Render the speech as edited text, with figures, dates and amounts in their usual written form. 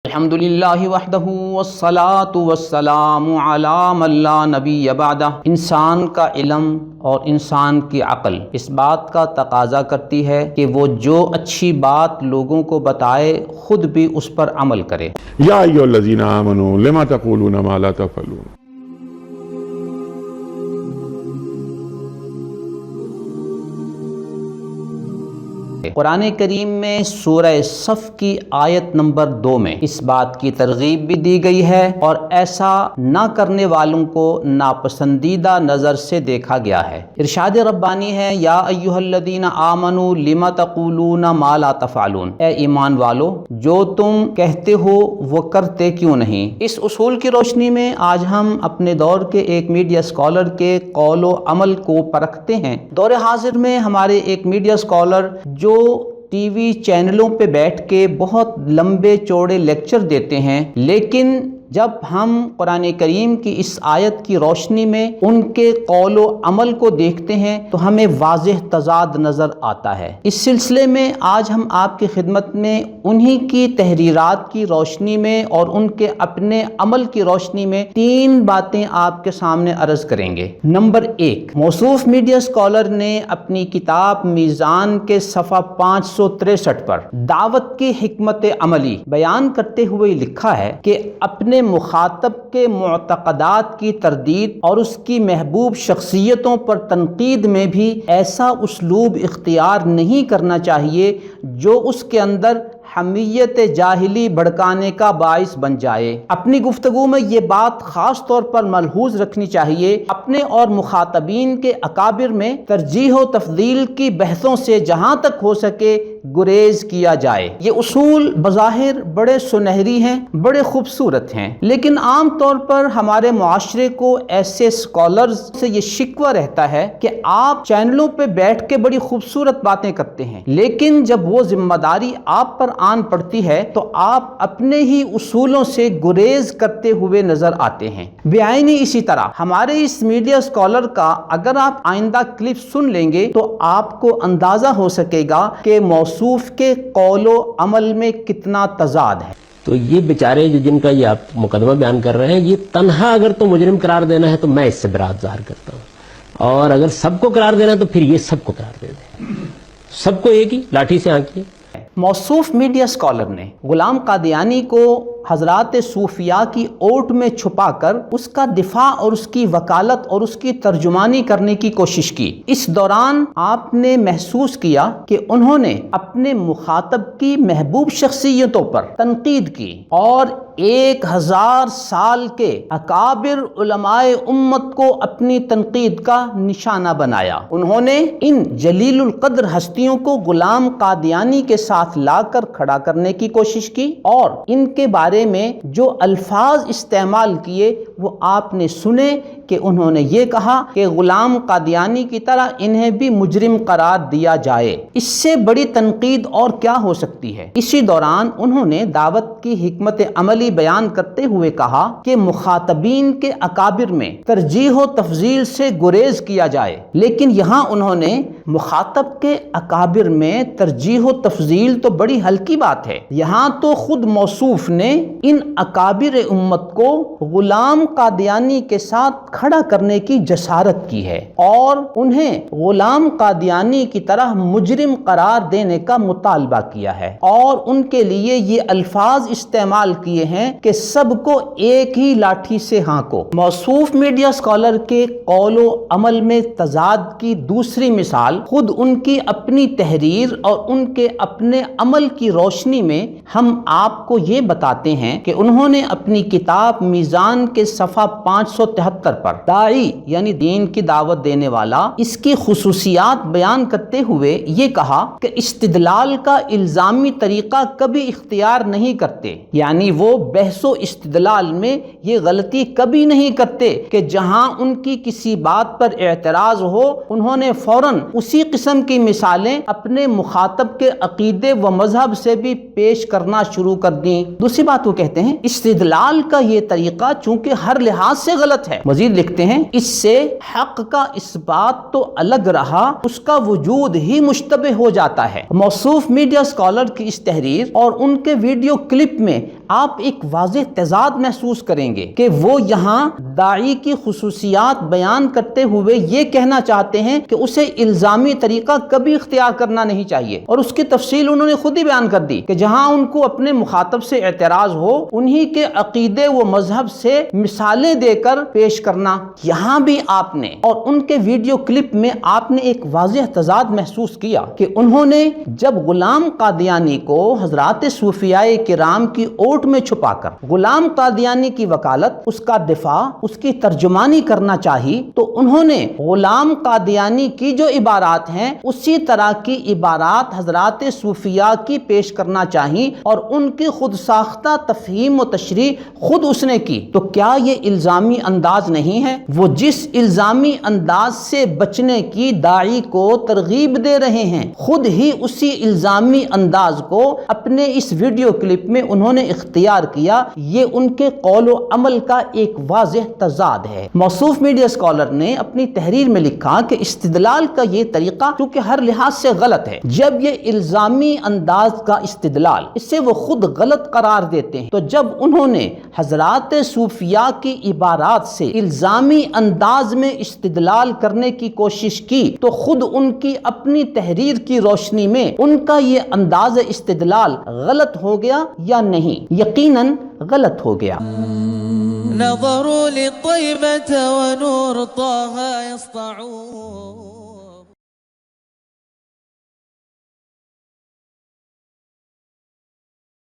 الحمدللہ وحدہ والصلاة والسلام علی من لا نبی بعدہ۔ انسان کا علم اور انسان کی عقل اس بات کا تقاضا کرتی ہے کہ وہ جو اچھی بات لوگوں کو بتائے خود بھی اس پر عمل کرے۔ یا ایھا الذین آمنوا لما تقولون ما لا تفعلون۔ قرآن کریم میں سورہ صف کی آیت نمبر 2 میں اس بات کی ترغیب بھی دی گئی ہے اور ایسا نہ کرنے والوں کو ناپسندیدہ نظر سے دیکھا گیا ہے۔ ارشاد ربانی ہے، یا ایھا الذین آمنوا لما تقولون ما لا تفعلون، اے ایمان والو جو تم کہتے ہو وہ کرتے کیوں نہیں۔ اس اصول کی روشنی میں آج ہم اپنے دور کے ایک میڈیا اسکالر کے قول و عمل کو پرکھتے ہیں۔ دور حاضر میں ہمارے ایک میڈیا اسکالر جو ٹی وی چینلوں پہ بیٹھ کے بہت لمبے چوڑے لیکچر دیتے ہیں، لیکن جب ہم قرآن کریم کی اس آیت کی روشنی میں ان کے قول و عمل کو دیکھتے ہیں تو ہمیں واضح تضاد نظر آتا ہے۔ اس سلسلے میں آج ہم آپ کی خدمت میں انہی کی تحریرات کی روشنی میں اور ان کے اپنے عمل کی روشنی میں 3 باتیں آپ کے سامنے عرض کریں گے۔ نمبر 1، موصوف میڈیا اسکالر نے اپنی کتاب میزان کے صفحہ 563 پر دعوت کی حکمت عملی بیان کرتے ہوئے لکھا ہے کہ اپنے مخاطب کے معتقدات کی تردید اور اس کی محبوب شخصیتوں پر تنقید میں بھی ایسا اسلوب اختیار نہیں کرنا چاہیے جو اس کے اندر حمیت جاہلی بھڑکانے کا باعث بن جائے۔ اپنی گفتگو میں یہ بات خاص طور پر ملحوظ رکھنی چاہیے، اپنے اور مخاطبین کے اکابر میں ترجیح و تفضیل کی بحثوں سے جہاں تک ہو سکے گریز کیا جائے۔ یہ اصول بظاہر بڑے سنہری ہیں، بڑے خوبصورت ہیں، لیکن عام طور پر ہمارے معاشرے کو ایسے اسکالرز سے یہ شکوہ رہتا ہے کہ آپ چینلوں پہ بیٹھ کے بڑی خوبصورت باتیں کرتے ہیں، لیکن جب وہ ذمہ داری آپ پر آن پڑتی ہے تو آپ اپنے ہی اصولوں سے گریز کرتے ہوئے نظر آتے ہیں۔ بعینی اسی طرح ہمارے اس میڈیا اسکالر کا اگر آپ آئندہ کلپ سن لیں گے تو آپ کو اندازہ ہو سکے گا کہ موصوف کے قول و عمل میں کتنا تضاد ہے۔ تو یہ بیچارے جن کا یہ آپ مقدمہ بیان کر رہے ہیں، یہ تنہا اگر تو مجرم قرار دینا ہے تو میں اس سے برات ظاہر کرتا ہوں، اور اگر سب کو قرار دینا ہے تو پھر یہ سب کو قرار دے دیں، سب کو ایک ہی لاٹھی سے آنکھیں۔ موصوف میڈیا اسکالر نے غلام قادیانی کو حضرات صوفیاء کی اوٹ میں چھپا کر اس کا دفاع اور اس کی وکالت اور اس کی ترجمانی کرنے کی کوشش کی۔ اس دوران آپ نے محسوس کیا کہ انہوں نے اپنے مخاطب کی محبوب شخصیتوں پر تنقید کی اور 1000 سال کے اکابر علماء امت کو اپنی تنقید کا نشانہ بنایا۔ انہوں نے ان جلیل القدر ہستیوں کو غلام قادیانی کے ساتھ لا کر کھڑا کرنے کی کوشش کی اور ان کے بارے میں جو الفاظ استعمال کیے وہ آپ نے سنے کہ انہوں نے یہ کہا کہ غلام قادیانی کی طرح انہیں بھی مجرم قرار دیا جائے۔ اس سے بڑی تنقید اور کیا ہو سکتی ہے؟ اسی دوران انہوں نے دعوت کی حکمت عملی بیان کرتے ہوئے کہا کہ مخاطبین کے اکابر میں ترجیح و تفضیل سے گریز کیا جائے، لیکن یہاں انہوں نے مخاطب کے اکابر میں ترجیح و تفضیل تو بڑی ہلکی بات ہے، یہاں تو خود موصوف نے ان اکابر امت کو غلام قادیانی کے ساتھ کھڑا کرنے کی جسارت کی ہے اور انہیں غلام قادیانی کی طرح مجرم قرار دینے کا مطالبہ کیا ہے، اور ان کے لیے یہ الفاظ استعمال کیے ہیں کہ سب کو ایک ہی لاٹھی سے ہانکو۔ موصوف میڈیا اسکالر کے قول و عمل میں تضاد کی دوسری مثال خود ان کی اپنی تحریر اور ان کے اپنے عمل کی روشنی میں ہم آپ کو یہ بتاتے ہیں کہ انہوں نے اپنی کتاب میزان کے صفحہ 573 پر داعی یعنی دین کی دعوت دینے والا اس کی خصوصیات بیان کرتے ہوئے یہ کہا کہ استدلال کا الزامی طریقہ کبھی اختیار نہیں کرتے، یعنی وہ بحث و استدلال میں یہ غلطی کبھی نہیں کرتے کہ جہاں ان کی کسی بات پر اعتراض ہو انہوں نے فوراً اسی قسم کی مثالیں اپنے مخاطب کے عقیدے و مذہب سے بھی پیش کرنا شروع کر دیں۔ دوسری بات وہ کہتے ہیں استدلال کا یہ طریقہ چونکہ ہر لحاظ سے غلط ہے، مزید لکھتے ہیں اس سے حق کا اس بات تو الگ رہا اس کا وجود ہی مشتبہ ہو جاتا ہے۔ موصوف میڈیا اسکالر کی اس تحریر اور ان کے ویڈیو کلپ میں آپ ایک واضح تضاد محسوس کریں گے کہ وہ یہاں داعی کی خصوصیات بیان کرتے ہوئے یہ کہنا چاہتے ہیں کہ اسے الزامی طریقہ کبھی اختیار کرنا نہیں چاہیے، اور اس کی تفصیل انہوں نے خود ہی بیان کر دی کہ جہاں ان کو اپنے مخاطب سے اعتراض ہو انہی کے عقیدے و مذہب سے مثالیں دے کر پیش کرنا۔ یہاں بھی آپ نے اور ان کے ویڈیو کلپ میں آپ نے ایک واضح تضاد محسوس کیا کہ انہوں نے جب غلام قادیانی کو حضرات صوفیاء کرام کی اوٹ میں چھپا کر غلام قادیانی کی وکالت، اس کا دفاع، اس کی ترجمانی کرنا چاہی، تو انہوں نے غلام قادیانی کی جو عبارات ہیں اسی طرح کی عبارات حضرات صوفیاء کی پیش کرنا چاہی، اور ان کی خود ساختہ تفہیم و تشریح خود اس نے کی۔ تو کیا یہ الزامی انداز نہیں ہے؟ وہ جس الزامی انداز سے بچنے کی داعی کو ترغیب دے رہے ہیں، خود ہی اسی الزامی انداز کو اپنے اس ویڈیو کلپ میں انہوں نے اختیار کیا۔ یہ ان کے قول و عمل کا ایک واضح تضاد ہے۔ موصوف میڈیا اسکالر نے اپنی تحریر میں لکھا کہ استدلال کا یہ طریقہ چونکہ ہر لحاظ سے غلط ہے، جب یہ الزامی انداز کا استدلال اسے وہ خود غلط قرار دیتے ہیں، تو جب انہوں نے حضرات صوفیاء کی عبارات سے الزامی انداز میں استدلال کرنے کی کوشش کی تو خود ان کی اپنی تحریر کی روشنی میں ان کا یہ انداز استدلال غلط ہو گیا یا نہیں؟ یقیناً غلط ہو گیا۔ نظروا للطيبة ونور طه يسطعون